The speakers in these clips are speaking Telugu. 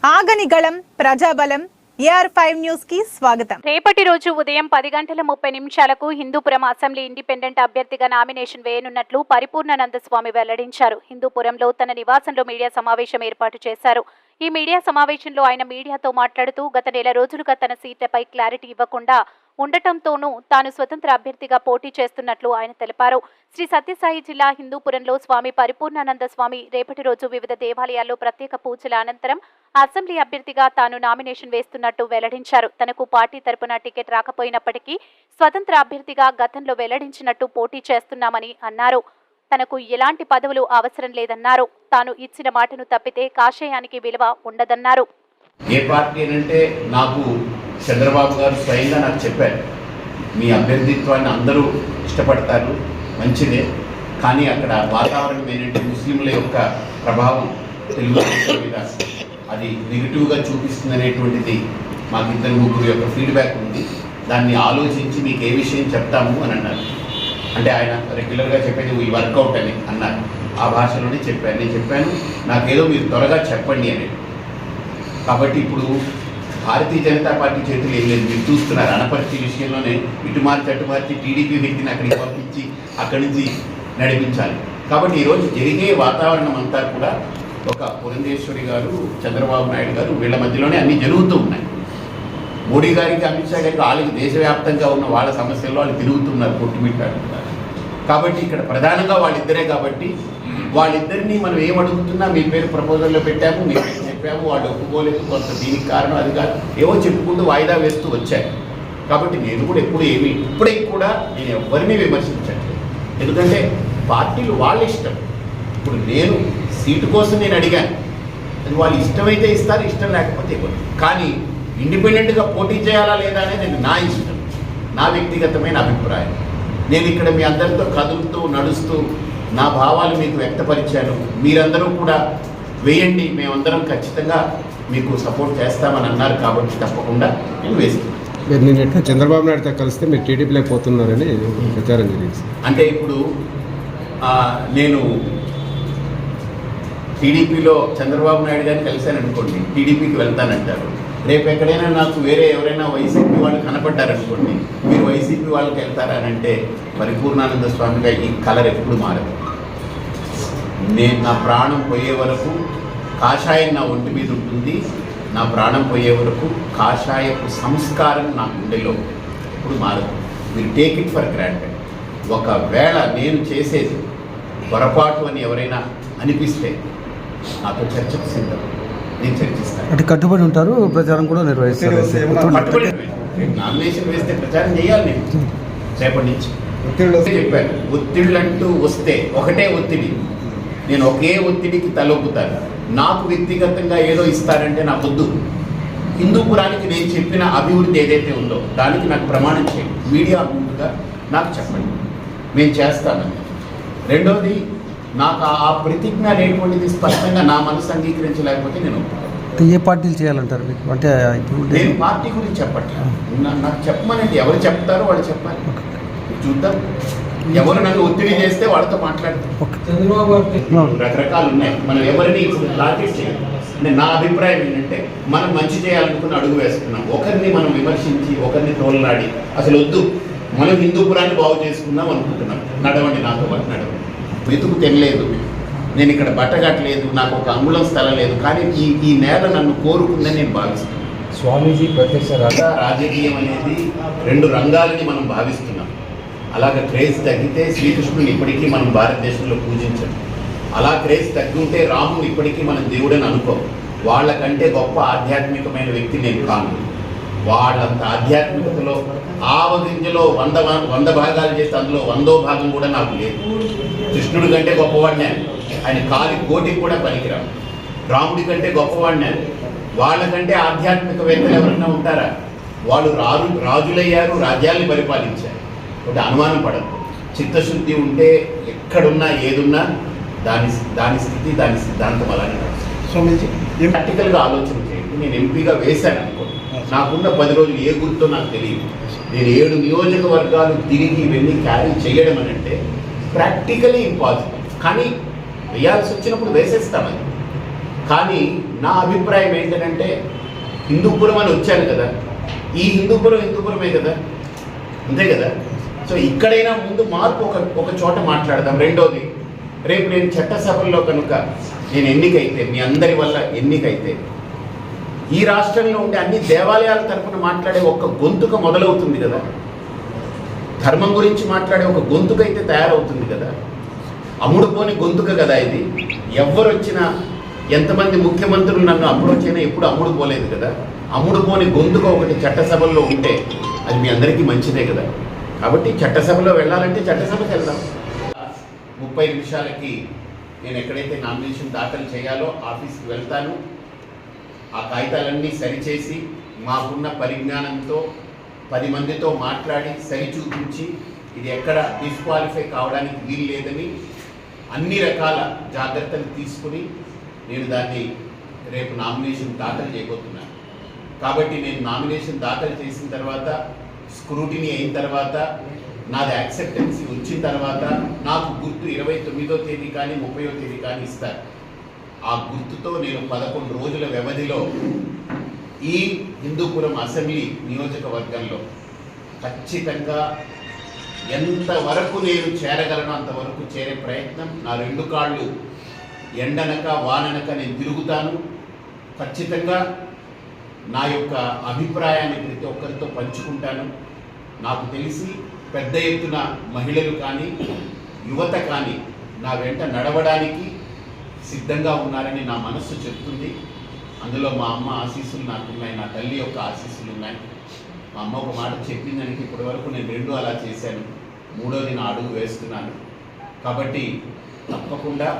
ఆగని గళం ప్రజాబలం AR5 న్యూస్ కి స్వాగతం. రేపటి రోజు ఉదయం 10:30 హిందూపురం అసెంబ్లీ ఇండిపెండెంట్ అభ్యర్థిగా నామినేషన్ వేయనున్నట్లు పరిపూర్ణానందస్వామి వెల్లడించారు. హిందూపురంలో తన నివాసంలో మీడియా సమావేశం ఏర్పాటు చేశారు. ఈ మీడియా సమావేశంలో ఆయన మీడియాతో మాట్లాడుతూ గత నెల రోజులుగా తన సీట్లపై క్లారిటీ ఇవ్వకుండా ఉండటంతోనూ తాను స్వతంత్ర అభ్యర్థిగా పోటీ చేస్తున్నట్లు ఆయన తెలిపారు. శ్రీ సత్యసాయి జిల్లా హిందూపురంలో స్వామి పరిపూర్ణానంద స్వామి రేపటి రోజు వివిధ దేవాలయాల్లో ప్రత్యేక పూజల అనంతరం అసెంబ్లీ అభ్యర్థిగా తాను నామినేషన్ వేస్తున్నట్టు వెల్లడించారు. తనకు పార్టీ తరపున టికెట్ రాకపోయినప్పటికీ స్వతంత్ర అభ్యర్థిగా గతంలో వెల్లడించినట్టు పోటీ చేస్తున్నామని అన్నారు. తనకు ఎలాంటి పదవులు అవసరం లేదన్నారు. తాను ఇచ్చిన మాటను తప్పితే కాషాయానికి విలువ ఉండదన్నారు. ఏ పార్టీ అంటే నాకు చంద్రబాబు గారు స్వయంగా నాకు చెప్పారు, మీ అభ్యర్థిత్వాన్ని అందరూ ఇష్టపడతారు, మంచిదే, కానీ అక్కడ వాతావరణం ఏంటంటే ముస్లింల యొక్క ప్రభావం తెలుగుదేశం మీద అది నెగిటివ్గా చూపిస్తుంది అనేటువంటిది మాకు ఇద్దరు ముగ్గురు యొక్క ఫీడ్బ్యాక్ ఉంది. దాన్ని ఆలోచించి మీకు ఏ విషయం చెప్తాము అని అన్నారు. అంటే ఆయన రెగ్యులర్గా చెప్పేది ఈ వర్కౌట్ అని అన్నారు. ఆ భాషలోనే చెప్పాను. నేను చెప్పాను, నాకేదో మీరు త్వరగా చెప్పండి అని. కాబట్టి ఇప్పుడు భారతీయ జనతా పార్టీ చేతులు ఏం లేదు, మీరు చూస్తున్నారు. అనపర్తి విషయంలోనే ఇటు మార్చి అటు మార్చి టీడీపీ వ్యక్తిని అక్కడికి పంపించి అక్కడి నుంచి నడిపించాలి. కాబట్టి ఈరోజు జరిగే వాతావరణం అంతా కూడా ఒక పురంధేశ్వరి గారు, చంద్రబాబు నాయుడు గారు, వీళ్ళ మధ్యలోనే అన్నీ జరుగుతూ ఉన్నాయి. మోడీ గారికి, అమిత్ షా గారికి వాళ్ళకి దేశవ్యాప్తంగా ఉన్న వాళ్ళ సమస్యల్లో వాళ్ళు తిరుగుతున్నారు, కొట్టుమిట్టాడుతున్నారు. కాబట్టి ఇక్కడ ప్రధానంగా వాళ్ళిద్దరే. కాబట్టి వాళ్ళిద్దరినీ మనం ఏమడుగుతున్నా మీ పేరు ప్రపోజల్లో పెట్టాము, మీ పేరు చెప్పాము, వాళ్ళు ఒప్పుకోలేదు, కొంత దీనికి కారణం అది కాదు, ఏవో చెప్పుకుంటూ వాయిదా వేస్తూ వచ్చారు. కాబట్టి నేను కూడా ఇప్పుడే కూడా నేను ఎవరిని విమర్శించట్లేదు. ఎందుకంటే పార్టీలు వాళ్ళ ఇష్టం. ఇప్పుడు నేను సీటు కోసం నేను అడిగాను, అది వాళ్ళు ఇష్టమైతే ఇస్తారు, ఇష్టం లేకపోతే ఇవ్వరు. కానీ ఇండిపెండెంట్గా పోటీ చేయాలా లేదా అనేది నా ఇష్టం, నా వ్యక్తిగతమైన అభిప్రాయం. నేను ఇక్కడ మీ అందరితో కదులుతూ నడుస్తూ నా భావాలు మీకు వ్యక్తపరిచాను. మీరందరూ కూడా వేయండి, మేమందరం ఖచ్చితంగా మీకు సపోర్ట్ చేస్తామని అన్నారు. కాబట్టి తప్పకుండా నేను వేస్తున్నాను. నేను చంద్రబాబు నాయుడుతో కలిస్తే మీరు టీడీపీలో పోతున్నారని ప్రచారం జరిగింది. అంటే ఇప్పుడు నేను టీడీపీలో చంద్రబాబు నాయుడు గారిని కలిశాను అనుకోండి, టీడీపీకి వెళ్తానంటారు. రేపు ఎక్కడైనా నాకు వేరే ఎవరైనా వైసీపీ వాళ్ళు కనపడ్డారనుకోండి, మీరు వైసీపీ వాళ్ళకి వెళ్తారని అంటే పరిపూర్ణానంద స్వామిగా ఈ కలర్ ఎప్పుడు మారదు. నేను నా ప్రాణం పోయే వరకు కాషాయం నా ఒంటి మీద ఉంటుంది. నా ప్రాణం పోయే వరకు కాషాయపు సంస్కారం నా గుండెలో ఎప్పుడు మారదు. మీరు టేక్ ఇట్ ఫర్ గ్రాంటెడ్. ఒకవేళ నేను చేసేది పొరపాటు అని ఎవరైనా అనిపిస్తే నాతో చర్చకు సిద్ధం, నేను చర్చిస్తాను. అంటే కట్టుబడి ఉంటారు, ప్రచారం కూడా నిర్వహిస్తారు. నామినేషన్ వేస్తే ప్రచారం చేయాలి. నేను రేపటి నుంచి చెప్పాను, ఒత్తిళ్ళు అంటూ వస్తే ఒకటే ఒత్తిడి, నేను ఒకే ఒత్తిడికి తలొప్పుతాను. నాకు వ్యక్తిగతంగా ఏదో ఇస్తారంటే నాకు వద్దు. హిందూపురానికి నేను చెప్పిన అభివృద్ధి ఏదైతే ఉందో దానికి నాకు ప్రమాణం చేయండి, మీడియా అభివృద్ధిగా నాకు చెప్పండి, మేము చేస్తానని. రెండోది, నాకు ఆ ప్రతిజ్ఞ అనేటువంటిది స్పష్టంగా నా మనసు అంగీకరించలేకపోతే నేను ఏ పార్టీలు చేయాలంటారు మీకు? అంటే నేను పార్టీ గురించి చెప్పట్లేదు, నాకు చెప్పమనండి. ఎవరు చెప్తారో వాళ్ళు చెప్పాలి, చూద్దాం. ఎవరు నన్ను ఒత్తిడి చేస్తే వాళ్ళతో మాట్లాడతాం. రకరకాలు ఉన్నాయి, మనం ఎవరిని ఇప్పుడు టార్గెట్ చేయాలి. అంటే నా అభిప్రాయం ఏంటంటే మనం మంచి చేయాలనుకుని అడుగు వేస్తున్నాం. ఒకరిని మనం విమర్శించి ఒకరిని తోలనాడి అసలు వద్దు. మనం హిందూపురాన్ని బాగు చేసుకుందాం అనుకుంటున్నాం. నడవండి, నాతో పాటు నడవండి. వెతుకు తినలేదు, నేను ఇక్కడ బట్టగట్టలేదు, నాకు ఒక అంగుళం స్థలం లేదు, కానీ ఈ నేల నన్ను కోరుకుందని నేను భావిస్తున్నాను. స్వామీజీ ప్రత్యక్ష రాజకీయం అనేది రెండు రంగాలని మనం భావిస్తున్నాం. అలాగే క్రేజ్ తగ్గితే శ్రీకృష్ణుని ఇప్పటికీ మనం భారతదేశంలో పూజించాం. అలా క్రేజ్ తగ్గుంటే రాముని ఇప్పటికీ మనం దేవుడని అనుకోం. వాళ్ళకంటే గొప్ప ఆధ్యాత్మికమైన వ్యక్తి నేను కాను. వాళ్ళంత ఆధ్యాత్మికతలో ఆవగింజలో 100 భాగాలు చేస్తే అందులో 100వ భాగం కూడా నాకు లేదు. కృష్ణుడి కంటే గొప్పవాడినే, ఆయన కాలి కోటికి కూడా పనికిరాడు. రాముడి కంటే గొప్పవాడినే. వాళ్ళకంటే ఆధ్యాత్మికవేత్తలు ఎవరైనా ఉంటారా? వాళ్ళు రాజులయ్యారు, రాజ్యాల్ని పరిపాలించారు. ఒకటి అనుమానం పడదు. చిత్తశుద్ధి ఉంటే ఎక్కడున్నా ఏదున్నా దాని స్థితి, దాని సిద్ధాంతం అలానే. స్వామీజీ ప్రాక్టికల్గా ఆలోచన చేయండి. నేను ఎంపీగా వేశాను అనుకోండి, నాకున్న 10 రోజులు ఏ గుర్తో నాకు తెలియదు. నేను 7 నియోజకవర్గాలు తిరిగి వెళ్ళి క్యారీ చేయడం అని అంటే ప్రాక్టికలీ ఇంపాసిబుల్. కానీ వేయాల్సి వచ్చినప్పుడు వేసేస్తామని. కానీ నా అభిప్రాయం ఏంటంటే హిందూపురం అని వచ్చాను కదా, ఈ హిందూపురమే కదా, అంతే కదా. సో ఇక్కడైనా ముందు మార్పు ఒక చోట మాట్లాడదాం. రెండోది, రేపు నేను చట్టసభల్లో కనుక నేను ఎన్నికైతే, మీ అందరి వల్ల ఎన్నికైతే, ఈ రాష్ట్రంలో ఉండే అన్ని దేవాలయాల తరఫున మాట్లాడే ఒక గొంతుక మొదలవుతుంది కదా, ధర్మం గురించి మాట్లాడే ఒక గొంతుక అయితే తయారవుతుంది కదా. అమ్ముడుపోని గొంతుక కదా ఇది. ఎవరు వచ్చినా, ఎంతమంది ముఖ్యమంత్రులు నన్ను అప్రోచ్ అయినా ఎప్పుడు అమ్ముడు పోలేదు కదా. అమ్ముడుపోని గొంతుక ఒకటి చట్టసభల్లో ఉంటే అది మీ అందరికీ మంచిదే కదా. కాబట్టి చట్టసభలో వెళ్ళాలంటే చట్టసభకి వెళ్దాం. 30 నిమిషాలకి నేను ఎక్కడైతే నామినేషన్ దాఖలు చేయాలో ఆఫీస్కి వెళ్తాను. ఆ కాగితాలన్నీ సరిచేసి మాకున్న పరిజ్ఞానంతో 10 మందితో మాట్లాడి సరిచూపించి ఇది ఎక్కడ డిస్క్వాలిఫై కావడానికి వీలు లేదని అన్ని రకాల జాగ్రత్తలు తీసుకుని నేను దాన్ని రేపు నామినేషన్ దాఖలు చేయబోతున్నాను. కాబట్టి నేను నామినేషన్ దాఖలు చేసిన తర్వాత, స్క్రూటినీ అయిన తర్వాత, నాది యాక్సెప్టెన్సీ వచ్చిన తర్వాత నాకు గుర్తు 29వ తేదీ కానీ 30వ తేదీ కానీ ఇస్తారు. ఆ గుర్తుతో నేను 11 రోజుల వ్యవధిలో ఈ హిందూపురం అసెంబ్లీ నియోజకవర్గంలో ఖచ్చితంగా ఎంతవరకు నేను చేరగలను అంతవరకు చేరే ప్రయత్నం, నా 2 కాళ్ళు ఎండనక వాననక నేను తిరుగుతాను. ఖచ్చితంగా నా యొక్క అభిప్రాయాన్ని ప్రతి ఒక్కరితో పంచుకుంటాను. నాకు తెలిసి పెద్ద ఎత్తున మహిళలు కానీ యువత కానీ నా వెంట నడవడానికి సిద్ధంగా ఉన్నారని నా మనస్సు చెప్తుంది. అందులో మా అమ్మ ఆశీస్సులు నాకున్నాయి, నా తల్లి యొక్క ఆశీస్సులు ఉన్నాయి. మా అమ్మ ఒక మాట చెప్పిందానికి ఇప్పటి వరకు నేను 2 అలా చేశాను, 3వది నా అడుగు వేస్తున్నాను. కాబట్టి తప్పకుండా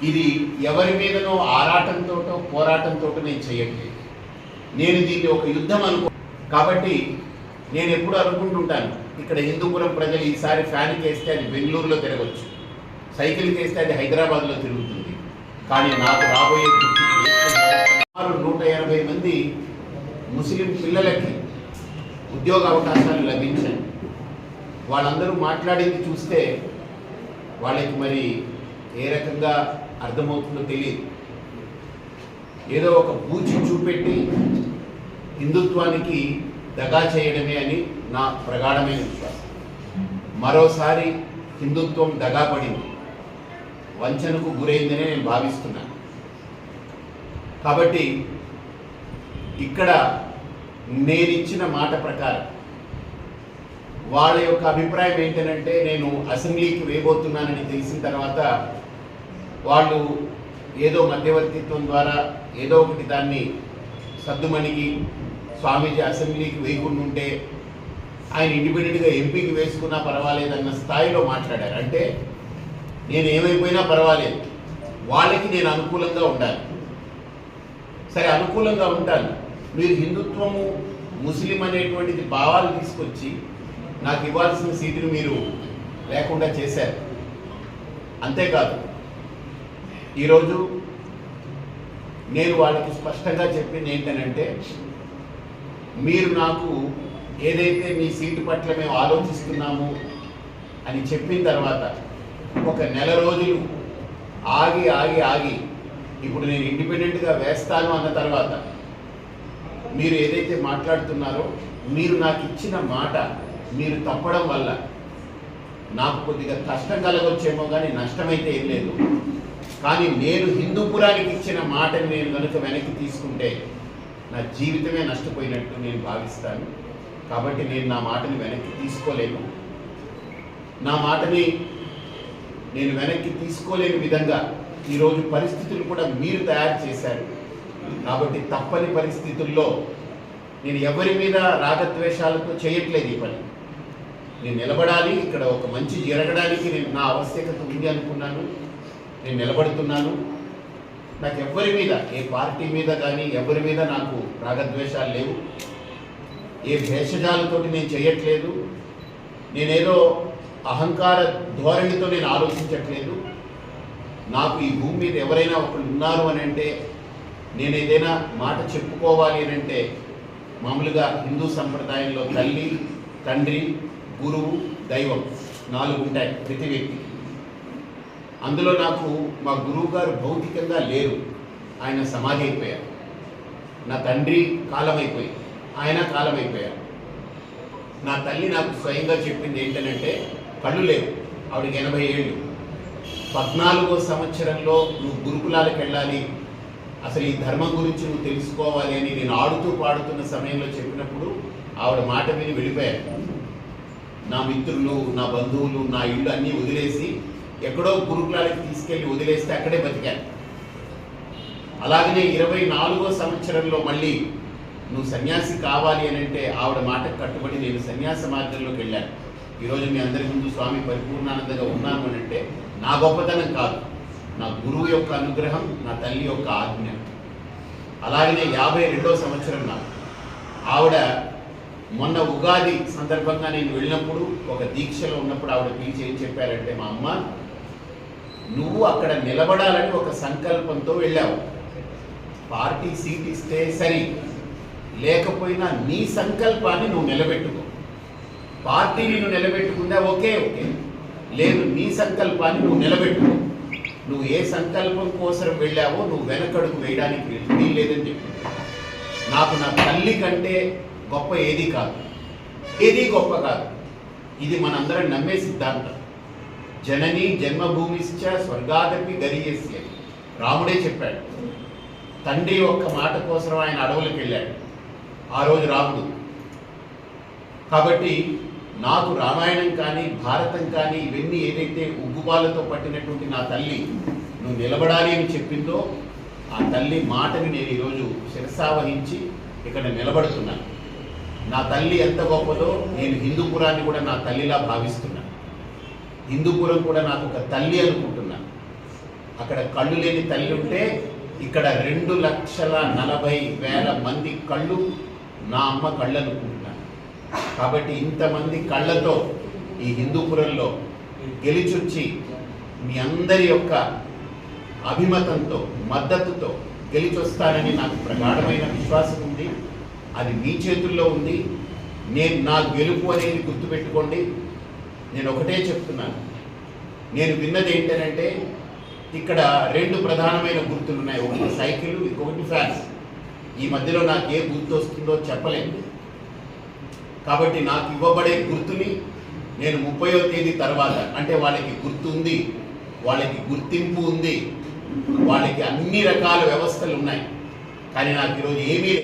ఇది ఎవరి మీదనో ఆరాటంతోటో పోరాటంతోటో నేను చేయట్లేదు. నేను దీన్ని ఒక యుద్ధం కాబట్టి నేను ఎప్పుడు అనుకుంటుంటాను, ఇక్కడ హిందూపురం ప్రజలు ఈసారి ఫ్యాన్కి వేస్తే అది బెంగళూరులో తిరగవచ్చు, సైకిల్కి వేస్తే అది హైదరాబాద్లో తిరుగుతుంది. కానీ నాకు రాబోయే సుమారు 180 మంది ముస్లిం పిల్లలకి ఉద్యోగ అవకాశాలు లభించాయి. వాళ్ళందరూ మాట్లాడింది చూస్తే వాళ్ళకి మరి ఏ రకంగా అర్థమవుతుందో తెలియదు. ఏదో ఒక బూచి చూపెట్టి హిందుత్వానికి దగా చేయడమే అని నా ప్రగాఢమైన విశ్వాసం. మరోసారి హిందుత్వం దగా పడింది, వంచనకు గురైందనే నేను భావిస్తున్నాను. కాబట్టి ఇక్కడ నేనిచ్చిన మాట ప్రకారం వాళ్ళ యొక్క అభిప్రాయం ఏంటంటే, నేను అసెంబ్లీకి వేయబోతున్నానని తెలిసిన తర్వాత వాళ్ళు ఏదో మధ్యవర్తిత్వం ద్వారా ఏదో ఒకటి దాన్ని సద్దుమణిగి స్వామీజీ అసెంబ్లీకి వేయకుండా ఉంటే ఆయన ఇండిపెండెంట్గా ఎంపీకి వేసుకున్నా పర్వాలేదన్న స్థాయిలో మాట్లాడారు. అంటే నేను ఏమైపోయినా పర్వాలేదు, వాళ్ళకి నేను అనుకూలంగా ఉండాలి. సరే, అనుకూలంగా ఉంటాను. మీరు హిందుత్వము ముస్లిం అనేటువంటిది భావాలు తీసుకొచ్చి నాకు ఇవ్వాల్సిన సీటును మీరు లేకుండా చేశారు. అంతేకాదు, ఈరోజు నేను వాళ్ళకి స్పష్టంగా చెప్పింది ఏంటనంటే, మీరు నాకు ఏదైతే మీ సీటు పట్ల మేము ఆలోచిస్తున్నాము అని చెప్పిన తర్వాత ఒక నెల రోజులు ఆగి ఇప్పుడు నేను ఇండిపెండెంట్గా వేస్తాను అన్న తర్వాత మీరు ఏదైతే మాట్లాడుతున్నారో, మీరు నాకు ఇచ్చిన మాట మీరు తప్పడం వల్ల నాకు కొద్దిగా కష్టం కలగొచ్చేమో కానీ నష్టమైతే ఏం లేదు. కానీ నేను హిందూపురానికి ఇచ్చిన మాటని నేను కనుక వెనక్కి తీసుకుంటే నా జీవితమే నష్టపోయినట్టు నేను భావిస్తాను. కాబట్టి నేను నా మాటని వెనక్కి తీసుకోలేను. నా మాటని నేను వెనక్కి తీసుకోలేని విధంగా ఈరోజు పరిస్థితులు కూడా మీరు తయారు చేశారు. కాబట్టి తప్పని పరిస్థితుల్లో నేను ఎవరి మీద రాగద్వేషాలతో చేయట్లేదు ఈ పని. నేను నిలబడాలి, ఇక్కడ ఒక మంచి జరగడానికి నేను నా ఆవశ్యకత ఉంది అనుకున్నాను. నేను నిలబడుతున్నాను. నాకు ఎవరి మీద, ఏ పార్టీ మీద కానీ ఎవరి మీద నాకు రాగద్వేషాలు లేవు. ఏ భేషజాలతోటి నేను చేయట్లేదు. నేనేదో అహంకార ధోరణితో నేను ఆలోచించట్లేదు. నాకు ఈ భూమి మీద ఎవరైనా ఒకరు ఉన్నారు అని అంటే, నేను ఏదైనా మాట చెప్పుకోవాలి అని అంటే, మామూలుగా హిందూ సంప్రదాయంలో తల్లి, తండ్రి, గురువు, దైవం 4 ఉంటాయి ప్రతి వ్యక్తికి. అందులో నాకు మా గురువు గారు భౌతికంగా లేరు, ఆయన సమాధి అయిపోయారు. నా తండ్రి కాలమైపోయి ఆయన కాలమైపోయారు. నా తల్లి నాకు స్వయంగా చెప్పింది ఏంటంటే కళ్ళు లేవు, ఆవిడకి 80 ఏళ్ళు. 14వ సంవత్సరంలో నువ్వు గురుకులాలకు వెళ్ళాలి, అసలు ఈ ధర్మం గురించి నువ్వు తెలుసుకోవాలి అని నేను ఆడుతూ పాడుతున్న సమయంలో చెప్పినప్పుడు ఆవిడ మాట విని వెళ్ళిపోయారు. నా మిత్రులు, నా బంధువులు, నా ఇల్లు అన్నీ వదిలేసి ఎక్కడో గురుకులాలకు తీసుకెళ్ళి వదిలేస్తే అక్కడే బతికాను. అలాగనే 24వ సంవత్సరంలో మళ్ళీ నువ్వు సన్యాసి కావాలి అని అంటే ఆవిడ మాటకు కట్టుబడి నేను సన్యాస మార్గంలోకి వెళ్ళాను. ఈరోజు మీ అందరి ముందు స్వామి పరిపూర్ణానందగా ఉన్నాను అని అంటే నా గొప్పతనం కాదు, నా గురువు యొక్క అనుగ్రహం, నా తల్లి యొక్క ఆజ్ఞ. అలాగనే 52వ సంవత్సరం నాకు ఆవిడ మొన్న ఉగాది సందర్భంగా నేను వెళ్ళినప్పుడు ఒక దీక్షలో ఉన్నప్పుడు ఆవిడ పిలిచి ఏం చెప్పారంటే, మా అమ్మ నువ్వు అక్కడ నిలబడాలని ఒక సంకల్పంతో వెళ్ళావు, పార్టీ సీట్ ఇస్తే సరి, లేకపోయినా నీ సంకల్పాన్ని నువ్వు నిలబెట్టుకో. పార్టీ నిన్ను నిలబెట్టుకుందా ఓకే, లేదు నీ సంకల్పాన్ని నువ్వు నిలబెట్టుకో. నువ్వు ఏ సంకల్పం కోసం వెళ్ళావో నువ్వు వెనకడుగు వేయడానికి వీల్లేదని చెప్పి, నాకు నా తల్లి కంటే గొప్ప ఏది కాదు, ఏది గొప్ప కాదు. ఇది మనందరం నమ్మే సిద్ధాంతం. జనని జన్మభూమిశ్చ స్వర్గాదపి గరీయస్య, రాముడే చెప్పాడు. తండ్రి ఒక్క మాట కోసం ఆయన అడవులకు వెళ్ళాడు ఆ రోజు రాముడు. కాబట్టి నాకు రామాయణం కానీ భారతం కానీ ఇవన్నీ ఏదైతే ఉగ్గుపాలతో పట్టినటువంటి నా తల్లి నువ్వు నిలబడాలి అని చెప్పిందో ఆ తల్లి మాటని నేను ఈరోజు శిరసావహించి ఇక్కడ నిలబడుతున్నాను. నా తల్లి ఎంత గొప్పదో నేను హిందూపురాన్ని కూడా నా తల్లిలా భావిస్తున్నాను. హిందూపురం కూడా నాకు ఒక తల్లి అనుకుంటున్నాను. అక్కడ కళ్ళు లేని తల్లి ఉంటే ఇక్కడ 2,40,000 మంది కళ్ళు నా అమ్మ కళ్ళు అనుకుంటున్నాను. కాబట్టి ఇంతమంది కళ్ళతో ఈ హిందూపురంలో గెలిచొచ్చి మీ అందరి యొక్క అభిమతంతో మద్దతుతో గెలిచొస్తానని నాకు ప్రగాఢమైన విశ్వాసం ఉంది. అది మీ చేతుల్లో ఉంది. నా గెలుపు అనేది గుర్తుపెట్టుకోండి. నేను ఒకటే చెప్తున్నాను, నేను విన్నది ఏంటంటే ఇక్కడ 2 ప్రధానమైన గుర్తులు ఉన్నాయి, ఒకటి సైకిల్, ఇంకొకటి ఫ్యాన్స్. ఈ మధ్యలో నాకు ఏ గుర్తు వస్తుందో చెప్పలేను. కాబట్టి నాకు ఇవ్వబడే గుర్తుని నేను 30వ తేదీ తర్వాత, అంటే వాళ్ళకి గుర్తు ఉంది, వాళ్ళకి గుర్తింపు ఉంది, వాళ్ళకి అన్ని రకాల వ్యవస్థలు ఉన్నాయి, కానీ నాకు ఈరోజు ఏమీ